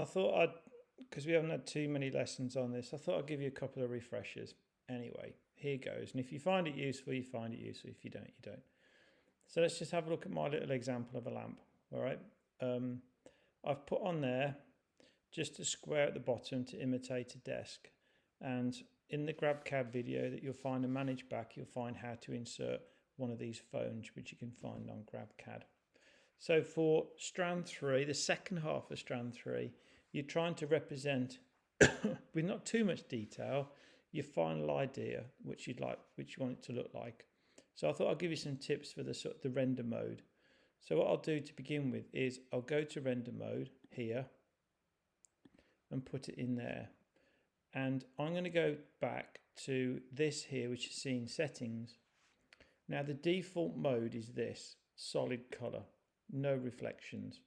I thought I'd, because we haven't had too many lessons on this, I thought I'd give you a couple of refreshers. Anyway, here goes. And if you find it useful, you find it useful. If you don't, you don't. So let's just have a look at my little example of a lamp. All right. I've put on there just a square at the bottom to imitate a desk. And in the GrabCAD video that you'll find and manage back, you'll find how to insert one of these phones, which you can find on GrabCAD. So for strand 3, the second half of strand 3, you're trying to represent, with not too much detail, your final idea, which you want it to look like. So I thought I'll give you some tips for the render mode. So what I'll do to begin with is I'll go to render mode here and put it in there. And I'm going to go back to this here, which is scene settings. Now the default mode is this, solid color, no reflections.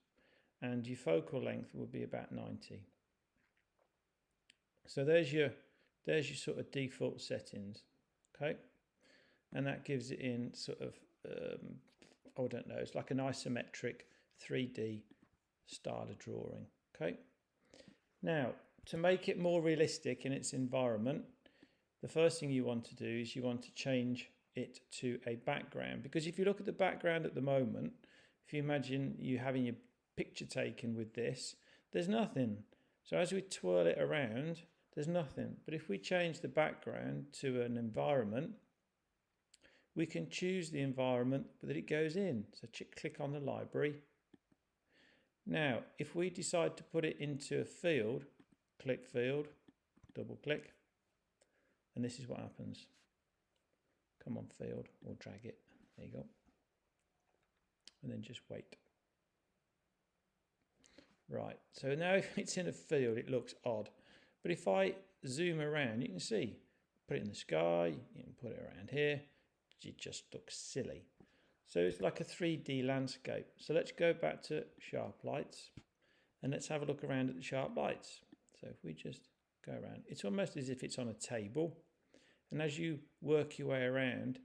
And your focal length will be about 90. So there's your sort of default settings, okay? And that gives it in sort of, I don't know, it's like an isometric 3D style of drawing, okay? Now, to make it more realistic in its environment, the first thing you want to do is you want to change it to a background. Because if you look at the background at the moment, if you imagine you having your picture taken with this, there's nothing. So as we twirl it around, there's nothing. But if we change the background to an environment, we can choose the environment that it goes in. So click on the library. Now, if we decide to put it into a field, click field, double click, and this is what happens. Come on, field, or drag it. There you go. And then just wait. Right, so now if it's in a field, it looks odd. But if I zoom around, you can see, put it in the sky, you can put it around here, it just looks silly. So it's like a 3D landscape. So let's go back to sharp lights and let's have a look around at the sharp lights. So if we just go around, it's almost as if it's on a table. And as you work your way around,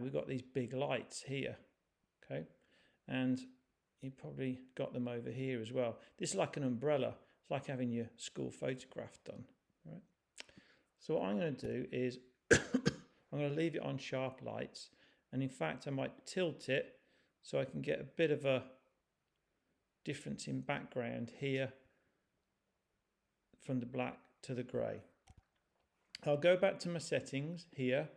we've got these big lights here, okay? And you probably got them over here as well. This is like an umbrella. It's like having your school photograph done, right? So what I'm going to do is I'm going to leave it on sharp lights. And in fact, I might tilt it so I can get a bit of a difference in background here from the black to the grey. I'll go back to my settings here.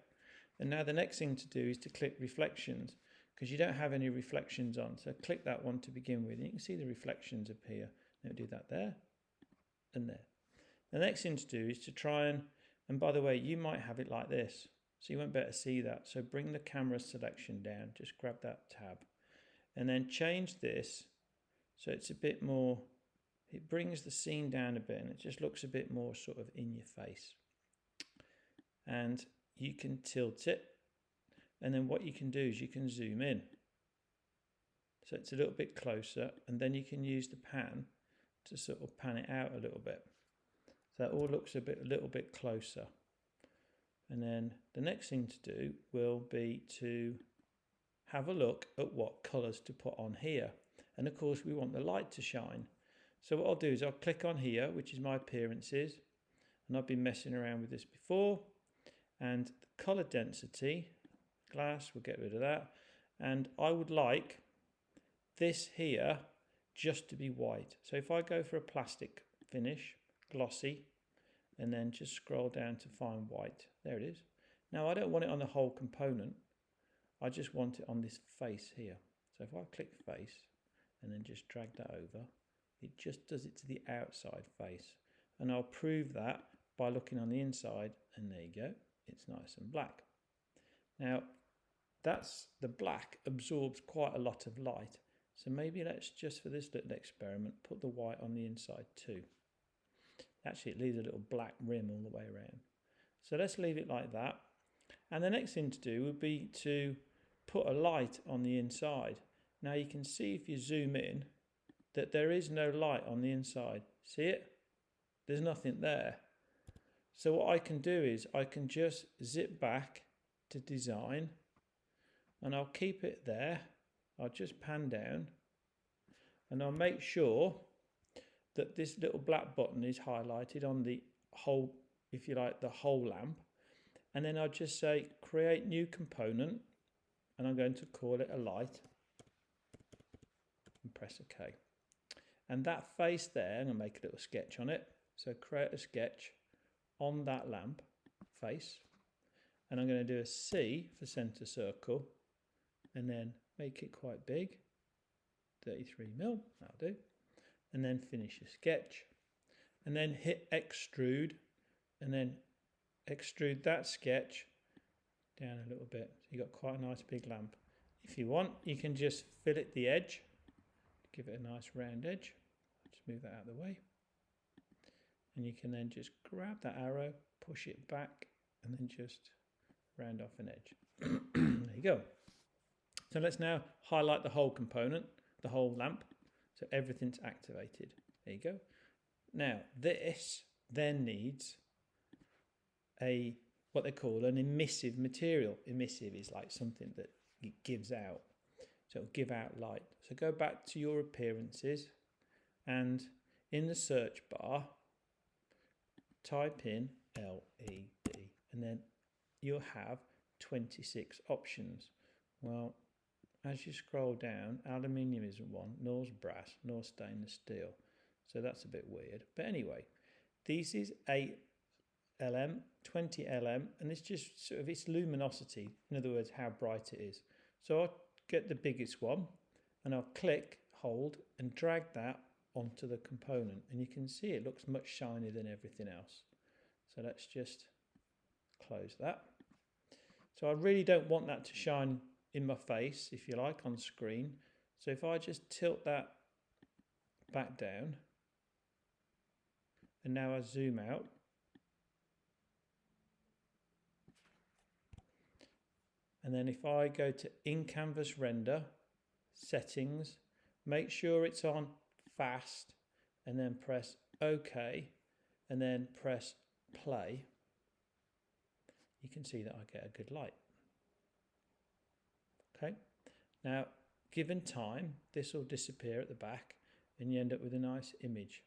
And now the next thing to do is to click reflections, because you don't have any reflections on. So click that one to begin with. And you can see the reflections appear. Now do that there and there. The next thing to do is to try and by the way, you might have it like this. So you won't be able to see that. So bring the camera selection down. Just grab that tab. And then change this so it's a bit more, it brings the scene down a bit and it just looks a bit more sort of in your face. And you can tilt it. And then what you can do is you can zoom in. So it's a little bit closer, and then you can use the pan to sort of pan it out a little bit. So that all looks a little bit closer. And then the next thing to do will be to have a look at what colours to put on here. And of course we want the light to shine. So what I'll do is I'll click on here, which is my appearances. And I've been messing around with this before. And the colour density, glass, we'll get rid of that. And I would like this here just to be white. So if I go for a plastic finish, glossy, and then just scroll down to find white. There it is. Now I don't want it on the whole component. I just want it on this face here. So if I click face and then just drag that over, it just does it to the outside face. And I'll prove that by looking on the inside, and there you go. It's nice and black. Now the black absorbs quite a lot of light. So maybe let's just, for this little experiment, put the white on the inside too. Actually, it leaves a little black rim all the way around. So let's leave it like that. And the next thing to do would be to put a light on the inside. Now you can see if you zoom in that there is no light on the inside. See it? There's nothing there. So what I can do is I can just zip back to design, and I'll keep it there. I'll just pan down and I'll make sure that this little black button is highlighted on the whole, if you like, the whole lamp. And then I'll just say create new component, and I'm going to call it a light, and press OK. And that face there, I'm going to make a little sketch on it. So create a sketch on that lamp face, and I'm going to do a C for center circle, and then make it quite big, 33mm, that'll do, and then finish your sketch, and then hit extrude, and then extrude that sketch down a little bit. So you've got quite a nice big lamp. If you want, you can just fillet the edge, give it a nice round edge. Just move that out of the way. And you can then just grab that arrow, push it back, and then just round off an edge. There you go. So let's now highlight the whole component, the whole lamp, so everything's activated. There you go. Now this then needs what they call an emissive material. Emissive is like something that it gives out. So it'll give out light. So go back to your appearances, and in the search bar, type in LED, and then you'll have 26 options. Well, as you scroll down, aluminium isn't one, nor's brass, nor stainless steel. So that's a bit weird. But anyway, this is 8LM, 20LM, and it's just sort of its luminosity. In other words, how bright it is. So I'll get the biggest one, and I'll click, hold, and drag that onto the component. And you can see it looks much shinier than everything else. So let's just close that. So I really don't want that to shine in my face, if you like, on screen. So if I just tilt that back down, and now I zoom out, and then if I go to in-canvas render, settings, make sure it's on fast, and then press OK, and then press play, you can see that I get a good light. Okay, now given time, this will disappear at the back, and you end up with a nice image.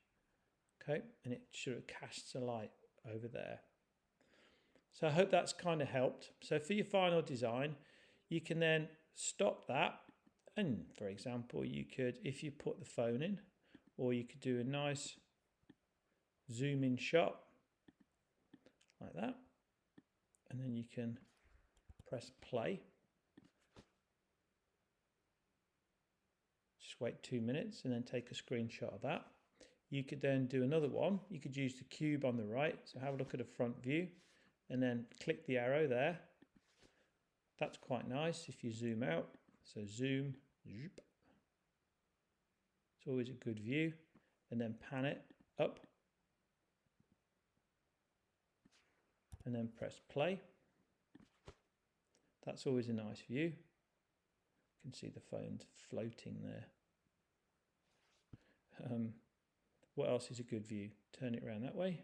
Okay, and it sort of casts a light over there. So I hope that's kind of helped. So for your final design, you can then stop that, and for example, you could, if you put the phone in, or you could do a nice zoom in shot like that, and then you can press play. Just wait 2 minutes and then take a screenshot of that. You could then do another one. You could use the cube on the right. So have a look at a front view and then click the arrow there. That's quite nice if you zoom out. So zoom, it's always a good view, and then pan it up and then press play. That's always a nice view. You can see the phone's floating there. What else is a good view? Turn it around that way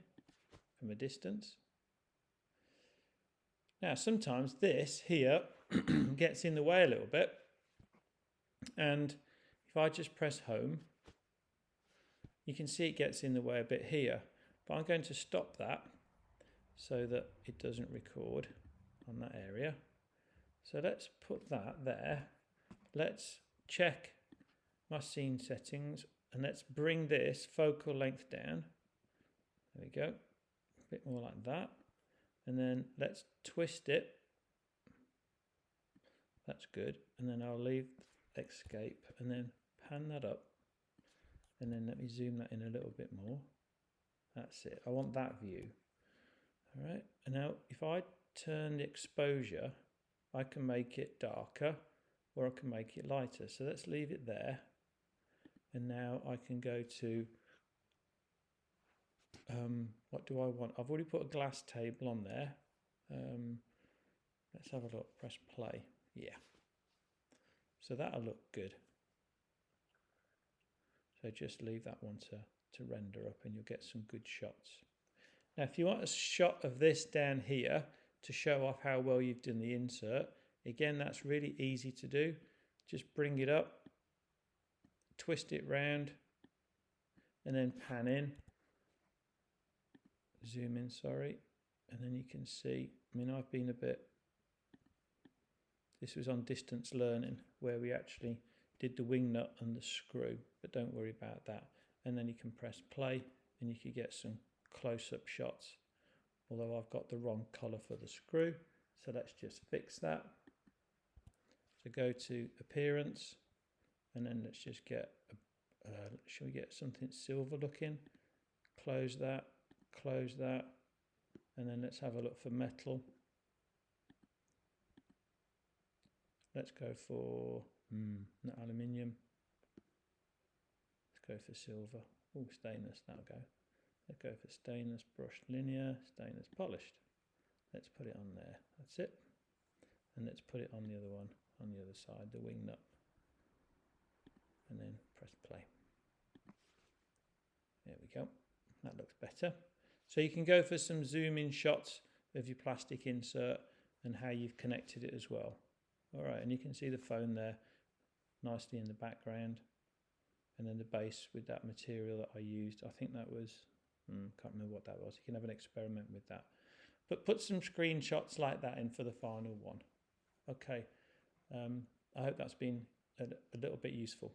from a distance. Now sometimes this here gets in the way a little bit, and if I just press home, you can see it gets in the way a bit here, but I'm going to stop that so that it doesn't record on that area. So let's put that there. Let's check my scene settings, and let's bring this focal length down. There we go, a bit more like that. And then let's twist it. That's good. And then I'll leave escape and then pan that up. And then let me zoom that in a little bit more. That's it. I want that view. All right. And now if I turn the exposure, I can make it darker or I can make it lighter. So let's leave it there. And now I can go to, what do I want? I've already put a glass table on there. Let's have a look, press play. Yeah. So that'll look good. So just leave that one to render up and you'll get some good shots. Now, if you want a shot of this down here to show off how well you've done the insert, again, that's really easy to do. Just bring it up, twist it round, and then pan in, zoom in, sorry, and then you can see, I mean, I've been a bit, this was on distance learning where we actually did the wing nut and the screw, but don't worry about that. And then you can press play and you can get some close-up shots, although I've got the wrong colour for the screw, so let's just fix that. So go to appearance, and then let's just get shall we get something silver looking? Close that, and then let's have a look for metal. Let's go for not aluminium. Let's go for silver. Oh, stainless, that'll go. Let's go for stainless brushed linear, stainless polished. Let's put it on there. That's it. And let's put it on the other one, on the other side, the wing nut. And then press play. There we go. That looks better. So you can go for some zoom in shots of your plastic insert and how you've connected it as well. All right, and you can see the phone there nicely in the background, and then the base with that material that I used. I think that was, can't remember what that was. You can have an experiment with that. But put some screenshots like that in for the final one. Okay, I hope that's been a little bit useful.